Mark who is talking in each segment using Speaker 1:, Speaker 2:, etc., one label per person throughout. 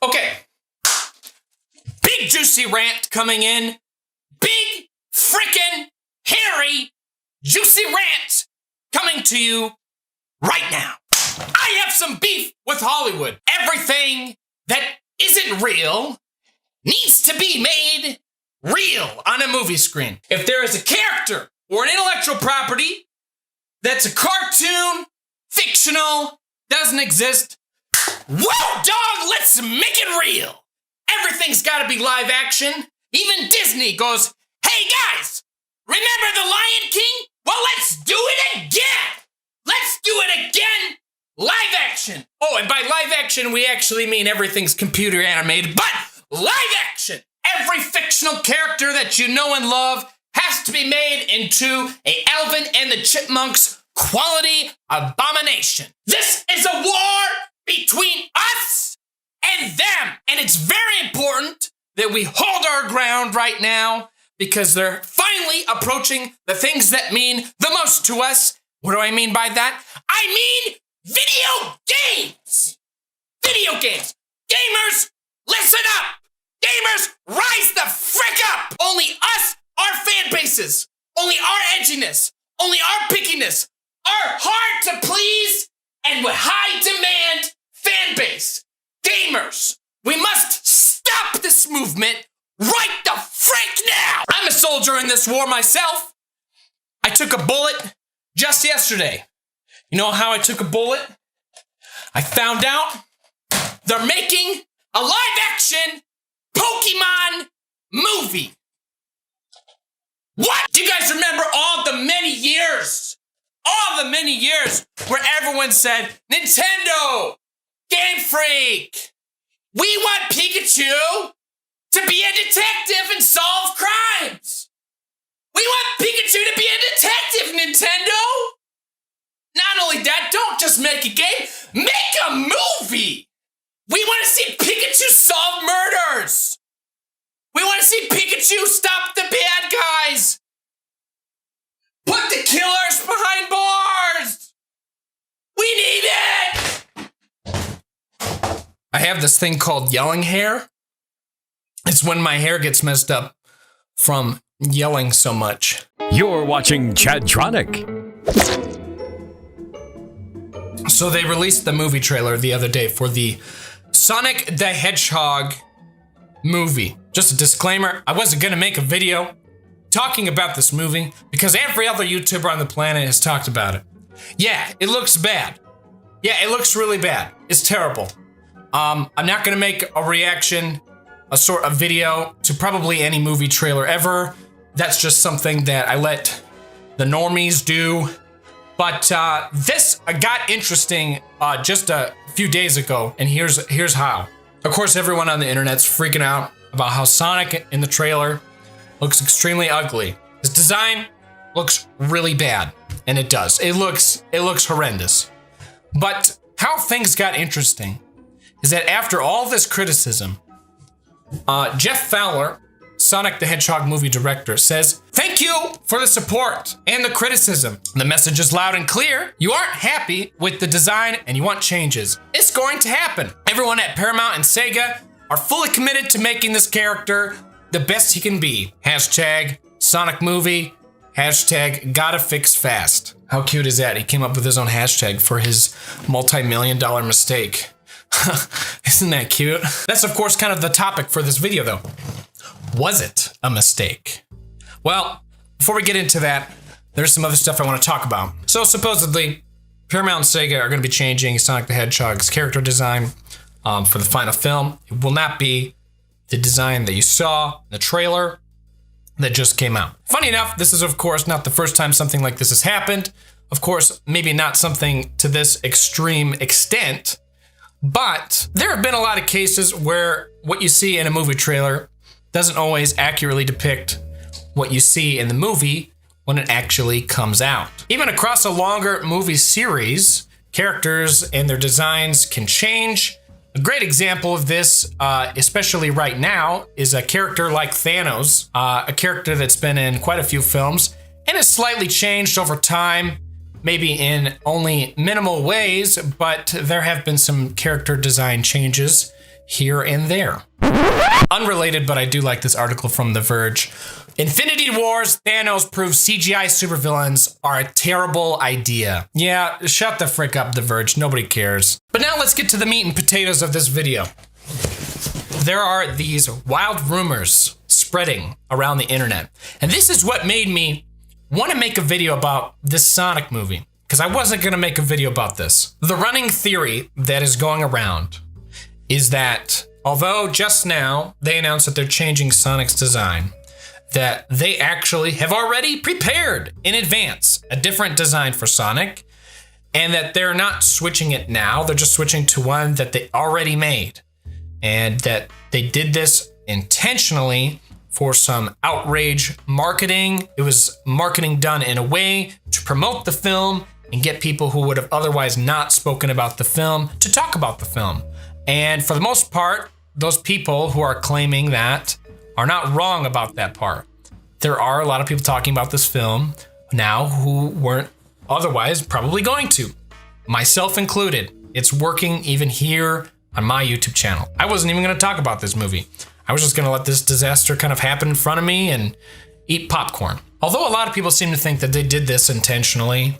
Speaker 1: Okay. Big juicy rant coming in. Big frickin' hairy juicy rant coming to you right now. I have some beef with Hollywood. Everything that isn't real needs to be made real on a movie screen. If there is a character or an intellectual property that's a cartoon, fictional, doesn't exist, whoa, dog, let's make it real. Everything's gotta be live action. Even Disney goes, hey guys, remember The Lion King? Well, let's do it again. Let's do it again. Live action. Oh, and by live action, we actually mean everything's computer animated, but live action. Every fictional character that you know and love has to be made into a Alvin and the Chipmunks quality abomination. This is a war between us and them. And it's very important that we hold our ground right now because they're finally approaching the things that mean the most to us. What do I mean by that? I mean video games. Video games. Gamers, listen up. Gamers, rise the frick up. Only us, our fan bases, only our edginess, only our pickiness, our hard to please and with high demand fan base. Gamers, we must stop this movement right the frick now. I'm a soldier in this war myself. I took a bullet just yesterday. You know how I took a bullet? I found out they're making a live action Pokemon movie. What? Do you guys remember all the many years where everyone said, Nintendo, Game Freak, we want Pikachu to be a detective and solve crimes. We want Pikachu to be a detective, Nintendo. Not only that, don't just make a game, make a movie. We want to see Pikachu solve murders. We want to see Pikachu stop the bad guys. Put the killers behind bars. We need it. I have this thing called yelling hair. It's when my hair gets messed up from yelling so much.
Speaker 2: You're watching Chadtronic.
Speaker 1: So they released the movie trailer the other day for the Sonic the Hedgehog movie. Just a disclaimer, I wasn't gonna make a video talking about this movie because every other YouTuber on the planet has talked about it. Yeah, it looks bad. Yeah, it looks really bad. It's terrible. I'm not gonna make a reaction, a sort of video to probably any movie trailer ever. That's just something that I let the normies do. But this got interesting just a few days ago, and here's how. Of course, everyone on the internet's freaking out about how Sonic in the trailer looks extremely ugly. His design looks really bad, and it does. It looks horrendous. But how things got interesting is that after all this criticism, Jeff Fowler, Sonic the Hedgehog movie director, says, "Thank you for the support and the criticism. The message is loud and clear. You aren't happy with the design and you want changes. It's going to happen. Everyone at Paramount and Sega are fully committed to making this character the best he can be. Hashtag Sonic movie. Hashtag gotta fix fast." How cute is that? He came up with his own hashtag for his multi-million-dollar mistake. Isn't that cute? That's of course kind of the topic for this video though. Was it a mistake? Well, before we get into that, there's some other stuff I want to talk about. So supposedly, Paramount and Sega are going to be changing Sonic the Hedgehog's character design for the final film. It will not be the design that you saw in the trailer that just came out. Funny enough, this is of course not the first time something like this has happened. Of course, maybe not something to this extreme extent, but there have been a lot of cases where what you see in a movie trailer doesn't always accurately depict what you see in the movie when it actually comes out. Even across a longer movie series, characters and their designs can change. A great example of this, especially right now, is a character like Thanos, a character that's been in quite a few films and has slightly changed over time, maybe in only minimal ways, but there have been some character design changes. here and there. Unrelated, but I do like this article from The Verge. Infinity Wars, Thanos proves CGI supervillains are a terrible idea. Yeah, shut the frick up, The Verge. Nobody cares. But now let's get to the meat and potatoes of this video. There are these wild rumors spreading around the internet. And this is what made me want to make a video about this Sonic movie, because I wasn't going to make a video about this. The running theory that is going around is that although just now they announced that they're changing Sonic's design, that they actually have already prepared in advance a different design for Sonic, and that they're not switching it now, they're just switching to one that they already made. And that they did this intentionally for some outrage marketing. It was marketing done in a way to promote the film and get people who would have otherwise not spoken about the film to talk about the film. And for the most part, those people who are claiming that are not wrong about that part. There are a lot of people talking about this film now who weren't otherwise probably going to, myself included. It's working even here on my YouTube channel. I wasn't even going to talk about this movie. I was just going to let this disaster kind of happen in front of me and eat popcorn. Although a lot of people seem to think that they did this intentionally,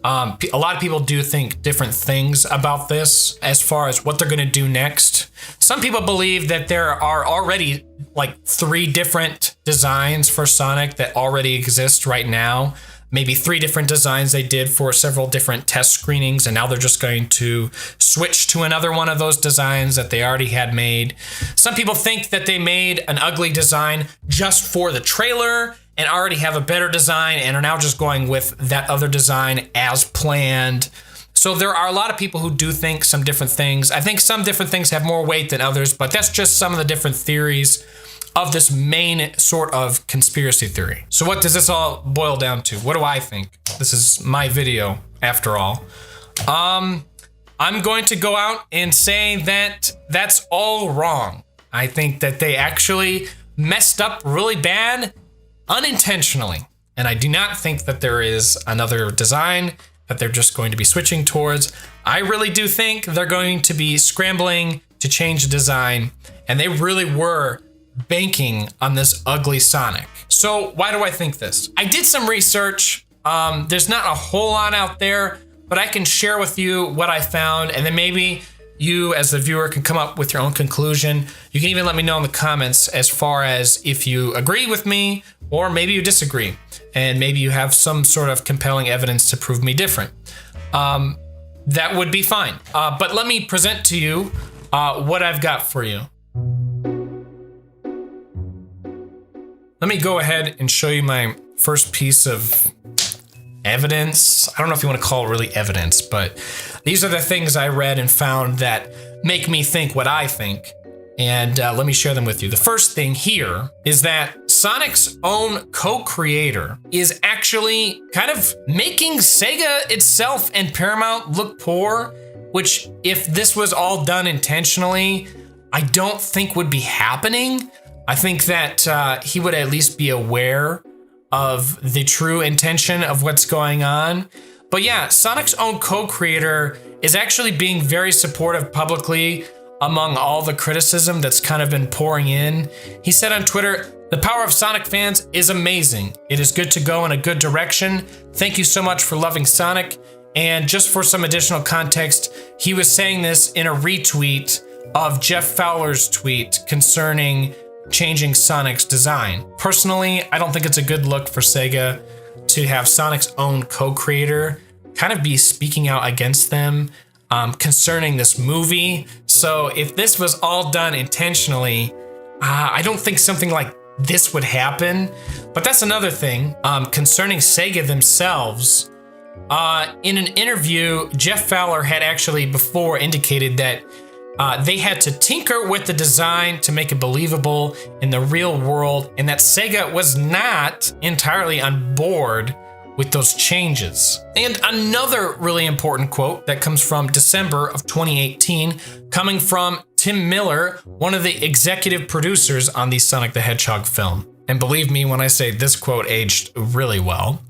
Speaker 1: a lot of people do think different things about this as far as what they're going to do next. Some people believe that there are already like 3 different designs for Sonic that already exist right now. Maybe 3 different designs they did for several different test screenings, and now they're just going to switch to another one of those designs that they already had made. Some people think that they made an ugly design just for the trailer and already have a better design and are now just going with that other design as planned. So there are a lot of people who do think some different things. I think some different things have more weight than others, but that's just some of the different theories of this main sort of conspiracy theory. So what does this all boil down to? What do I think? This is my video, after all. I'm going to go out and say that that's all wrong. I think that they actually messed up really bad unintentionally. And I do not think that there is another design that they're just going to be switching towards. I really do think they're going to be scrambling to change the design, and they really were banking on this ugly Sonic. So why do I think this? I did some research. There's not a whole lot out there, but I can share with you what I found, and then maybe you as the viewer can come up with your own conclusion. You can even let me know in the comments as far as if you agree with me or maybe you disagree, and maybe you have some sort of compelling evidence to prove me different. That would be fine. But let me present to you what I've got for you. Let me go ahead and show you my first piece of evidence. I don't know if you want to call it really evidence, but these are the things I read and found that make me think what I think. And let me share them with you. The first thing here is that Sonic's own co-creator is actually kind of making Sega itself and Paramount look poor, which if this was all done intentionally, I don't think would be happening. I think that he would at least be aware of the true intention of what's going on. But yeah, Sonic's own co-creator is actually being very supportive publicly among all the criticism that's kind of been pouring in. He said on Twitter, "The power of Sonic fans is amazing. It is good to go in a good direction. Thank you so much for loving Sonic." And just for some additional context, he was saying this in a retweet of Jeff Fowler's tweet concerning changing Sonic's design. Personally, I don't think it's a good look for Sega to have Sonic's own co-creator kind of be speaking out against them concerning this movie. So if this was all done intentionally, I don't think something like this would happen. But that's another thing concerning Sega themselves. In an interview, Jeff Fowler had actually before indicated that they had to tinker with the design to make it believable in the real world, and that Sega was not entirely on board with those changes. And another really important quote that comes from December of 2018, coming from Tim Miller, one of the executive producers on the Sonic the Hedgehog film. And believe me when I say this quote aged really well.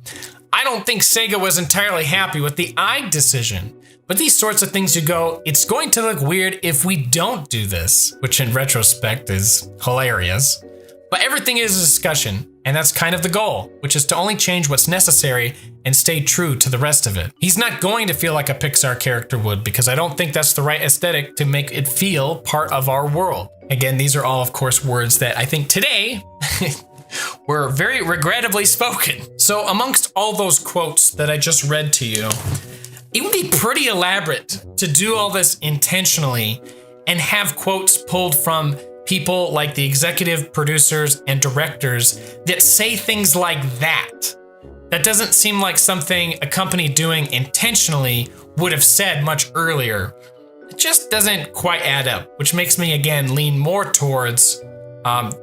Speaker 1: "I don't think Sega was entirely happy with the Eye decision. But these sorts of things you go, it's going to look weird if we don't do this, which in retrospect is hilarious. But everything is a discussion, and that's kind of the goal, which is to only change what's necessary and stay true to the rest of it. He's not going to feel like a Pixar character would, because I don't think that's the right aesthetic to make it feel part of our world. Again, these are all, of course, words that I think today were very regrettably spoken. So amongst all those quotes that I just read to you, it would be pretty elaborate to do all this intentionally and have quotes pulled from people like the executive producers and directors that say things like that. That doesn't seem like something a company doing intentionally would have said much earlier. It just doesn't quite add up, which makes me again lean more towards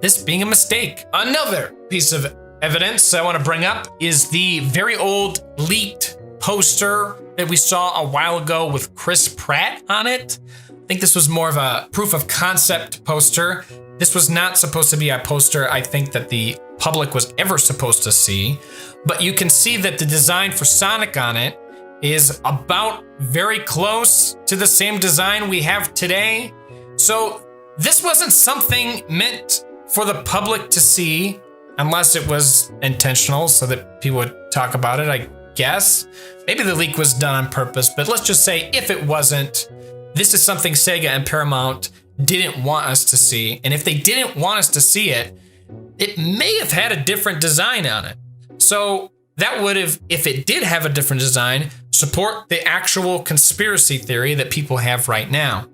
Speaker 1: this being a mistake. Another piece of evidence I want to bring up is the very old leaked poster that we saw a while ago with Chris Pratt on it. I think this was more of a proof of concept poster. This was not supposed to be a poster I think that the public was ever supposed to see, but you can see that the design for Sonic on it is about very close to the same design we have today. So this wasn't something meant for the public to see unless it was intentional so that people would talk about it, I guess. Maybe the leak was done on purpose, but let's just say if it wasn't, this is something Sega and Paramount didn't want us to see. And if they didn't want us to see it, it may have had a different design on it. So that would have, if it did have a different design, support the actual conspiracy theory that people have right now.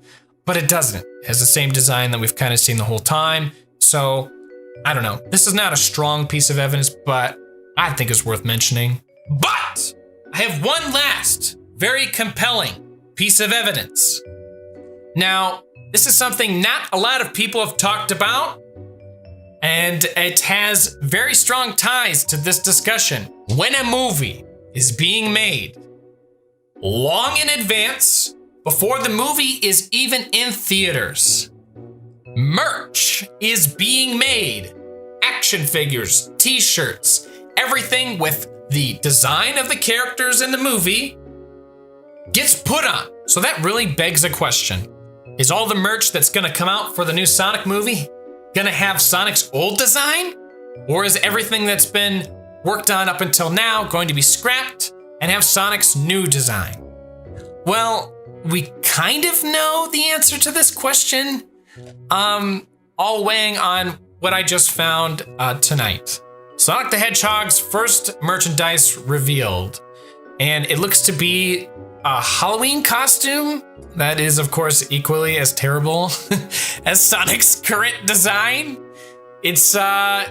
Speaker 1: But it doesn't. It has the same design that we've kind of seen the whole time. So I don't know. This is not a strong piece of evidence, but I think it's worth mentioning. But I have one last very compelling piece of evidence. Now, this is something not a lot of people have talked about, and it has very strong ties to this discussion. When a movie is being made long in advance, before the movie is even in theaters, merch is being made. Action figures, t-shirts, everything with the design of the characters in the movie gets put on. So that really begs a question. Is all the merch that's gonna come out for the new Sonic movie gonna have Sonic's old design? Or is everything that's been worked on up until now going to be scrapped and have Sonic's new design? Well, we kind of know the answer to this question, all weighing on what I just found tonight. Sonic the Hedgehog's first merchandise revealed, and it looks to be a Halloween costume that is, of course, equally as terrible as Sonic's current design. It's, I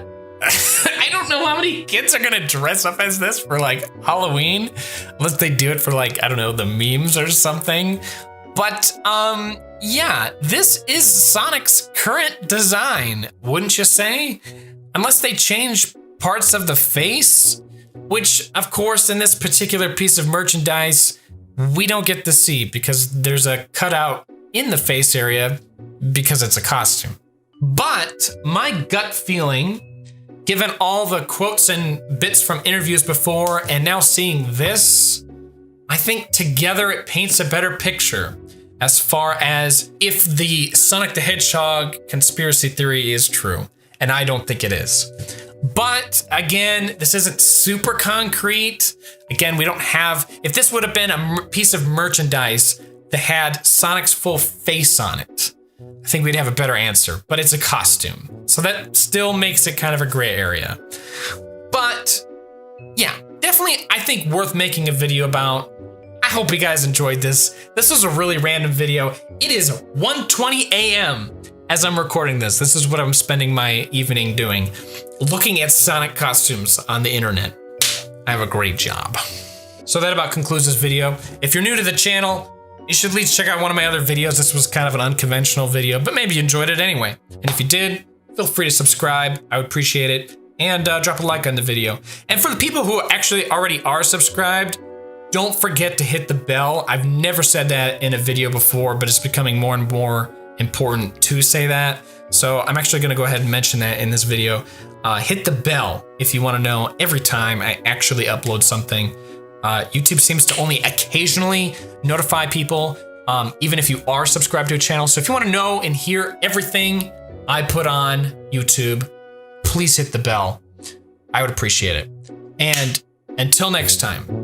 Speaker 1: don't know how many kids are gonna dress up as this for like Halloween, unless they do it for like, I don't know, the memes or something. But, yeah, this is Sonic's current design, wouldn't you say? Unless they change parts of the face, which, of course, in this particular piece of merchandise, we don't get to see because there's a cutout in the face area because it's a costume. But my gut feeling, given all the quotes and bits from interviews before and now seeing this, I think together it paints a better picture as far as if the Sonic the Hedgehog conspiracy theory is true. And I don't think it is. But again, this isn't super concrete. Again, we don't have, if this would have been a piece of merchandise that had Sonic's full face on it, I think we'd have a better answer, but it's a costume. So that still makes it kind of a gray area. But yeah, definitely I think worth making a video about. I hope you guys enjoyed this. This was a really random video. It is 1:20 a.m. as I'm recording this. This is what I'm spending my evening doing, looking at Sonic costumes on the internet. I have a great job. So that about concludes this video. If you're new to the channel, you should at least check out one of my other videos. This was kind of an unconventional video, but maybe you enjoyed it anyway. And if you did, feel free to subscribe. I would appreciate it. And drop a like on the video. And for the people who actually already are subscribed, don't forget to hit the bell. I've never said that in a video before, but it's becoming more and more important to say that. So I'm actually gonna go ahead and mention that in this video. Hit the bell if you wanna know every time I actually upload something. YouTube seems to only occasionally notify people, even if you are subscribed to a channel. So if you want to know and hear everything I put on YouTube, please hit the bell. I would appreciate it. And until next time,